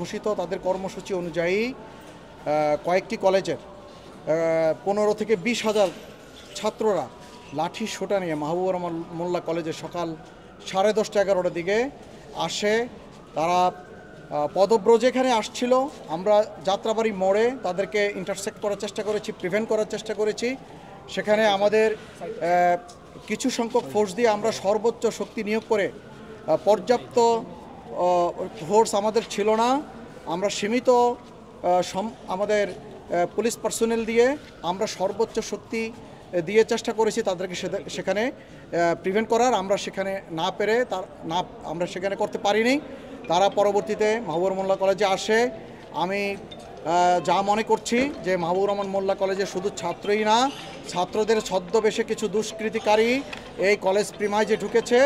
ঘোষিত তাদের কর্মসূচি অনুযায়ী কয়েকটি কলেজের 15 থেকে 20,000 ছাত্ররা লাঠি সোটা নিয়ে মাহবুবুর রহমান মোল্লা কলেজে সকাল 10:30-11টার দিকে আসে। তারা পদব্রজে এখানে আসছিল। আমরা যাত্রাবাড়ি মোড়ে তাদেরকে ইন্টারসেক্ট করার চেষ্টা করেছি, প্রিভেন্ট করার চেষ্টা করেছি। সেখানে আমাদের কিছু সংখ্যক ফোর্স দিয়ে আমরা সর্বোচ্চ শক্তি নিয়োগ করে, পর্যাপ্ত ফোর্স আমাদের ছিল না, আমরা সীমিত আমাদের পুলিশ পার্সোনেল দিয়ে আমরা সর্বোচ্চ শক্তি দিয়ে চেষ্টা করেছি তাদেরকে সেখানে প্রিভেন্ট করার। আমরা সেখানে না পেরে আমরা সেখানে করতে পারিনি। তারা পরবর্তীতে মাহবুবুর মোল্লা কলেজে আসে। আমি যা মনে করছি যে মাহবুবুর রহমান মোল্লা কলেজে শুধু ছাত্রই না, ছাত্রদের ছদ্মবেশে কিছু দুষ্কৃতিকারী এই কলেজ প্রিমাইজে ঢুকেছে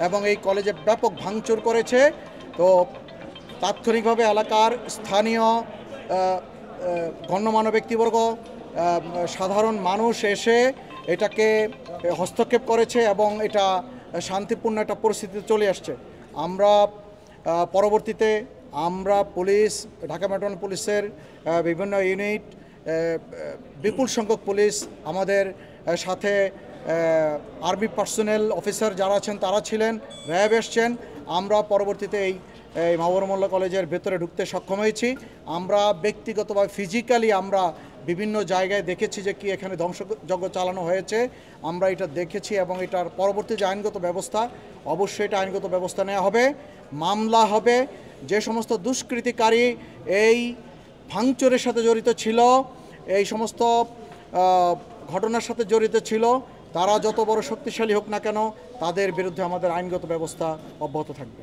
এবং এই কলেজে ব্যাপক ভাঙচুর করেছে। তো তাৎক্ষণিকভাবে এলাকার স্থানীয় গণ্যমান্য ব্যক্তিবর্গ, সাধারণ মানুষ এসে এটাকে হস্তক্ষেপ করেছে এবং এটা শান্তিপূর্ণ একটা পরিস্থিতিতে চলে আসছে। আমরা পরবর্তীতে পুলিশ, ঢাকা মেট্রোপলিটন পুলিশের বিভিন্ন ইউনিট, বিপুল সংখ্যক পুলিশ, আমাদের সাথে আর্মি পার্সোনেল অফিসার যারা আছেন তারা ছিলেন, র্যাব এসছেন। আমরা পরবর্তীতে এই মাহবুবুর মোল্লা কলেজের ভেতরে ঢুকতে সক্ষম হয়েছি। আমরা ব্যক্তিগতভাবে ফিজিক্যালি আমরা বিভিন্ন জায়গায় দেখেছি যে কি এখানে ধ্বংসযজ্ঞ চালানো হয়েছে, আমরা এটা দেখেছি এবং এটার পরবর্তী যে আইনগত ব্যবস্থা, অবশ্যই এটা আইনগত ব্যবস্থা নেওয়া হবে, মামলা হবে। যে সমস্ত দুষ্কৃতিকারী এই ভাঙচুরের সাথে জড়িত ছিল, এই সমস্ত ঘটনার সাথে জড়িত ছিল, তারা যত বড় শক্তিশালী হোক না কেন তাদের বিরুদ্ধে আমাদের আইনগত ব্যবস্থা অব্যাহত থাকবে।